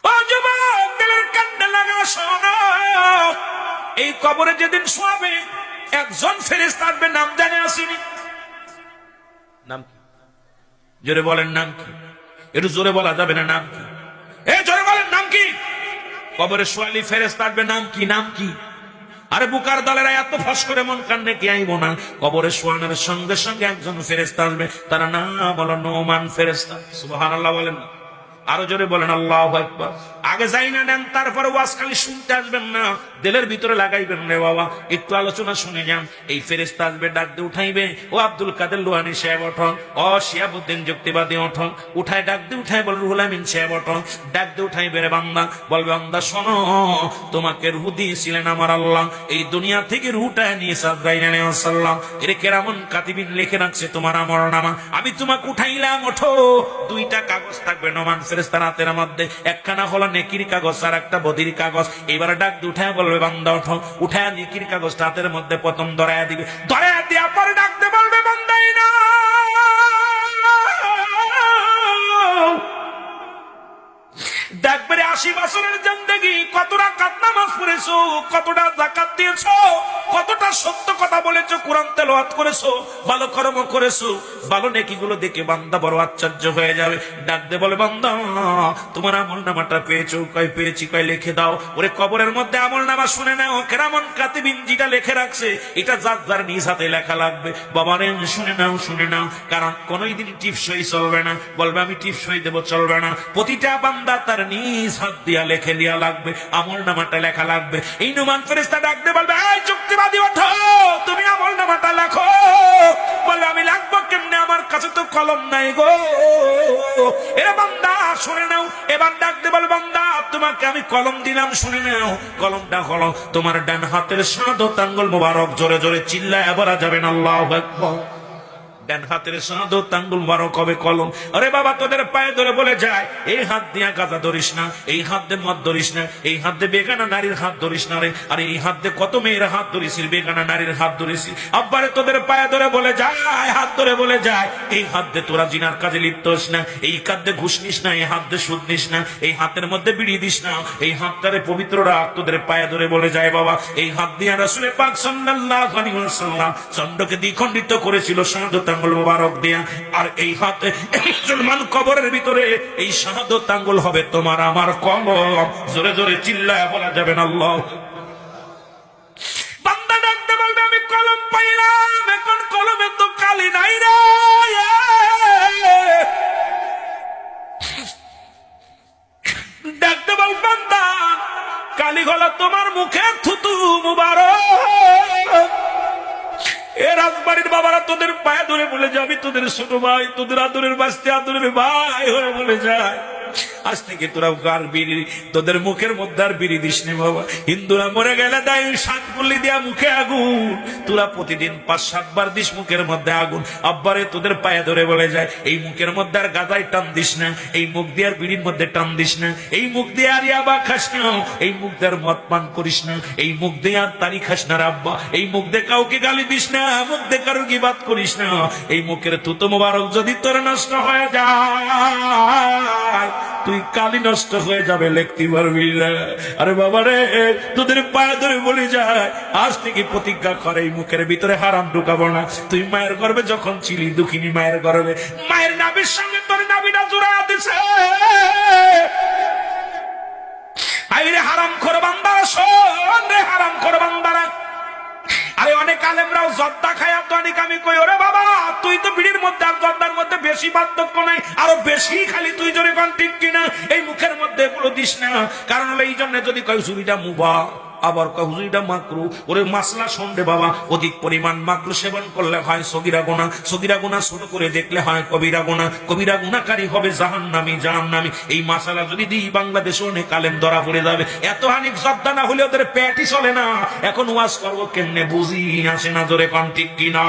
ও যুবক, দিলের কান্ডে লাগা শোনো, এই কবরে যেদিন শোয়াবে একজন ফেরেশতা আসবে, নাম জানে আসেনি? নাম কি? জোরে বলেন নাম কি? একটু জোরে বলা যাবে না? নাম কি? জোরে বলেন নাম কি? কবরে শোয়ালি ফেরেশতা আসবে, নাম কি? নাম কি? আরে বুকার দলেরা এত ফস করে মন কান্নে কি আইব না? কবরে শোয়ানোর সঙ্গে সঙ্গে একজন ফেরেশতা আসবে, তারা নাম বলো নোমান ফেরেশতা। সুবহানাল্লাহ বলেন না? আরো জোরে বলেন আল্লাহু আকবার। আগে যাই না নেন, তারপরে ওয়াজ খালি শুনতে আসবেন না, দিলের ভিতরে লাগাইবেন রে বাবা। একটু আলোচনা শুনে যান। এই ফেরেশতা আসবে, ডাক দিয়ে উঠাইবে, ও আব্দুল কাদের লোহানী সাহেব ওঠো, ও শিহাবুদ্দিন যুক্তিবাদী ওঠো। উঠায় ডাক দিয়ে উঠায় বল রুহুল আমিন সাহেব ওঠো। ডাক দিয়ে উঠাইবে রে বান্দা, বলবে বান্দা শোনো, তোমাকে রূহ দিয়েছিলেন আমার আল্লাহ, এই দুনিয়া থেকে রূহটা নিয়ে সাজদাইন আলাইহিস সালাম এর কেরামন কাতিবিন লিখে রাখছে তোমার আমলনামা। আমি তোমাকে উঠাইলাম, ওঠো। দুইটা কাগজ থাকবে নোমান ফেরেশতার হাতের মধ্যে, একখানা হলো নেকির কাগজ আর একটা বদির কাগজ। এবার ডাক দিয়ে উঠায় বলবে বান্দা ওঠো। উঠায় নেকির কাগজটা হাতের মধ্যে প্রথম ধরায়া দিবে, ধরায়া দিয়া পরে ডাক দিয়ে বলবে বান্দাই না, দেখবে 80 বছরের জিন্দেগি কত রাকাত নামাজ পড়েছো, কতটা যাকাত দিয়েছো, কতটা সত্য কথা বলেছো, কোরআন তেলাওয়াত করেছো, ভালো কর্ম করেছো, ভালো নেকিগুলো দেখে বান্দা বড় আশ্চর্য হয়ে যাবে। ডাক দে বলে বান্দা তোমার আমলনামাটা পেয়েছো? কয় পেয়েছি। কয় লিখে দাও। ওরে কবরের মধ্যে আমলনামা শুনে নাও, কেরামন কাতিবিন যেটা লিখে রাখছে এটা যার যার নিজ হাতে লেখা লাগবে। বাবারে শুনে নাও, শুনে নাও, কারণ কোনদিন টিপসই চলবে না। বলবে আমি টিপসই দেবো, চলবে না। প্রতিটা বান্দা তার নিজ হাত দিয়া লেখে লিয়া লাগবে, আমলনামাটা লেখা লাগবে। এই নোমান ফেরেশতা ডাক দিয়ে বলবে এই যুক্তিবাদী ওঠো, তুমি আমলনামাটা লেখো। বলবে আমি লিখবো কেমনে, আমার কাছে তো কলম নাই গো। এরা বান্দা শুনে নাও। এবার ডাক দিয়ে বলবে বান্দা তোমাকে আমি কলম দিলাম, শুনে নাও। কলমটা হলো তোমার ডান হাতের শাহাদাত আঙ্গুল মোবারক। জোরে জোরে চিল্লায় বলা যাবেন আল্লাহু আকবার। ডান হাতের শাহাদাত আঙ্গুল মোবারক হবে কলম। আরে বাবা তোদের পায়ে ধরে বলে যায়, এই হাত দিয়া গাঁজা ধরিস না, এই হাত দিয়ে মদ ধরিস না, এই হাত দিয়ে বেগানা নারীর হাত ধরিস না রে। আরে এই হাত দিয়ে কত মেয়ের হাত ধরেছিস, বেগানা নারীর হাত ধরেছিস। আব্বারে তোদের পায়ে ধরে বলে যায়, হাত ধরে বলে যায়, এই হাত দিয়ে তোরা জিনার কাজে লিপ্ত হস না, এই হাত দিয়ে ঘুষ নিস না, এই হাত দিয়ে সুদ নিস না, এই হাতের মধ্যে বিড়ি দিস না, এই হাতটারে পবিত্র রাখ। তোদের পায়ে ধরে বলে যায় বাবা, এই হাত দিয়ে রাসূল পাক সাল্লাল্লাহু আলাইহি ওয়াসাল্লাম চন্দ্রকে দ্বিখণ্ডিত করেছিল শাহাদাত আঙ্গুল মোবারক দিয়া। আর এই হাতে মুসলমান কবরের ভিতরে এই শাহাদাত আঙ্গুল হবে তোমার আমার কলম। জোরে জোরে চিল্লায় বলা যাবে না আল্লাহ। বান্দা ডাকতে বলবে আমি কলম পাইলাম, এখন কলমে তো কালি নাই রে। ডাকতে বল বান্দা কালি হলো তোমার মুখের থুতু মুবারক। এ রাজবাড়ির বাবারা তোদের পায়ে ধরে বলে যাবি, তোদের ছোট ভাই, তোদের আদরের বাস্তে আদরের ভাই হয়ে বলে যায়, আজ থেকে তোরা গার বিড়ি, তোদের মুখের মধ্যে আর বিড়ি দিস নি বাবা। হিন্দুরা মরে গেলে দেয় 7 গুলি দিয়া মুখে আগুন, তোরা প্রতিদিন 5-7 বার দিস মুখের মধ্যে আগুন। আব্বারে তোদের পায়ে ধরে বলে যায়, এই মুখের মধ্যে আর গাজায় টান দিস না, এই মুখ দিয়ে আর বিড়ির মধ্যে টান দিস না, এই মুখ দিয়ে আর ইয়াবা খাস না, এই মুখ দিয়ে আর মদ পান করিস না, এই মুখ দিয়ে আর তারি খাস না রে আব্বা, এই মুখ দিয়ে কাউকে গালি দিস না, মুখ দিয়ে কারো গিবাত করিস না। এই মুখের থুতু মোবারক যদি তোর নষ্ট হয়ে যায়, তুই কালি নষ্ট হয়ে যাবে, লিখতে পারবি না। আরে বাবা রে তোদের পায়ে ধরে বলে যায়, আজ থেকে প্রতিজ্ঞা করে এই মুখের ভিতরে হারাম ঢুকাবো না। তুই মায়ের গর্ভে যখন ছিলি, দুঃখিনী মায়ের গর্ভে, মায়ের নাভির সঙ্গে তোর নাভিটা জোড়া দিছে। আইরে হারাম খোর বান্দারা, শোন রে হারাম খোর বান্দারা। আরে অনেক আলেমরাও জর্দা খায়, তো অনেক আমি কই ওরে বাবা তুই তো বিড়ির মধ্যে আর জর্দার মধ্যে বেশি পার্থক্য নাই, আরো বেশি খালি তুই জোরে কোন ঠিক কিনা, এই মুখের মধ্যে এগুলো দিস না। কারণ হলো এই জন্য যদি কয় হুজুরিটা মুবা, আবার কয় হুজুরিটা মাকরু, ওরে মাসলা শোন রে বাবা, অধিক পরিমাণ মাকরু সেবন করলে হয় সগীরা গুনাহ, সগীরা গুনাহ ছোট করে দেখলে হয় কবিরা গুনাহ, কবিরা গুনাহকারী হবে জাহান্নামী, জাহান্নামী। এই মাসালা যদি দিই বাংলাদেশে অনেক আলেম ধরা পড়ে যাবে। এত হানিক জর্দা না হলে ওদের পেটই চলে না। এখন ওয়াজ করবো কেমনে বুঝি আসে না, জোরে কোন ঠিক কিনা।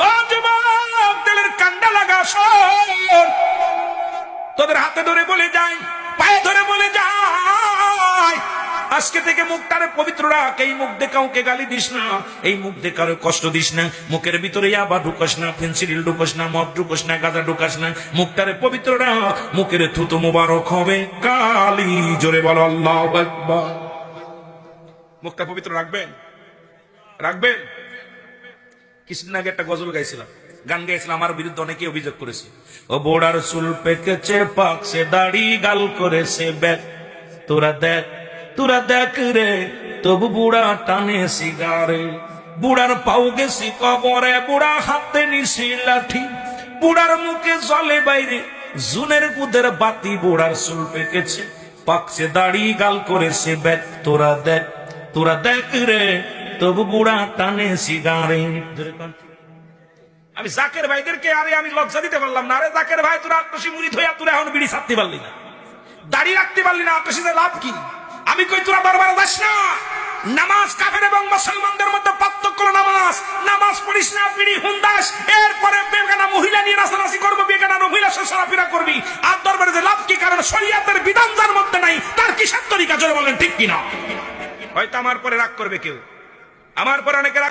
ও যুবক দিলের কান্ডা লাগা শোন, তোদের হাতে ধরে বলে যায়, পায়ে ধরে বলে যায়, আজকে থেকে মুখটারে পবিত্র রাখ। এই মুখ দিয়ে কাউকে গালি দিস না, এই মুখ দিয়ে কারো কষ্ট দিস না, মুখের ভিতরে আবার ঢুকাস না, ফেন্সিডিল ঢুকাস না, মদ ঢুকাস না, গাঁজা ঢুকাস না। মুখটারে পবিত্র রাখ, মুখের থুতু মুবারক হবে কালি। জোরে বলো আল্লাহু আকবার। মুখটা পবিত্র রাখবেন, রাখবেন। কিছুদিন আগে একটা গজল গাইছিলাম, গান গাইছিলাম, আমার বিরুদ্ধে অনেকে অভিযোগ করেছে, ও বোড়ার চুল পেকেছে পাকছে, দাড়ি গাল করেছে ব্যাগ। তোরা দেখ, তোরা দেখ রে, তবু বুড়া টানে সিগারে। বুড়ার পাও গেছি কবরে, বুড়া হাতে নিছি লাঠি, বুড়ার মুখে জলে বাইরে জুনের গুদের বাতি। বুড়ার চুল পেকেছে পাকছে, দাড়ি গাল করেছে ব্যাগ। তোরা দেখ, তোরা দেখ রে, তবু বুড়া টানে সিগারে। আমি জাকের ভাইদেরকে আরে আমি লজ্জা দিতে পারলাম না। আরে জাকের ভাই, তোরা আটশি মুড়ি ধইয়া তোরা এখন বিড়ি ছাড়তে পারলি না, দাড়ি রাখতে পারলি না, আটশিতে লাভ কি? আমি কই তোরা দরবারে যাস না। নামাজ কাফের এবং মুসলমানদের মধ্যে পার্থক্য হলো নামাজ। নামাজ পড়িস না, বিড়ি হুন্দাস, এরপরে বেগানা মহিলা নিয়ে নাচানাচি করবো, বেগানা মহিলা চলাফেরা করবি, আর দরবারে যে লাভ কি? কারণ শরীয়তের বিধান যার মধ্যে নাই, তার কিসের তরিকা? জোরে বলেন ঠিক কিনা? হয়তো আমার পরে রাগ করবে কেউ, আমার পরে অনেকে রাগ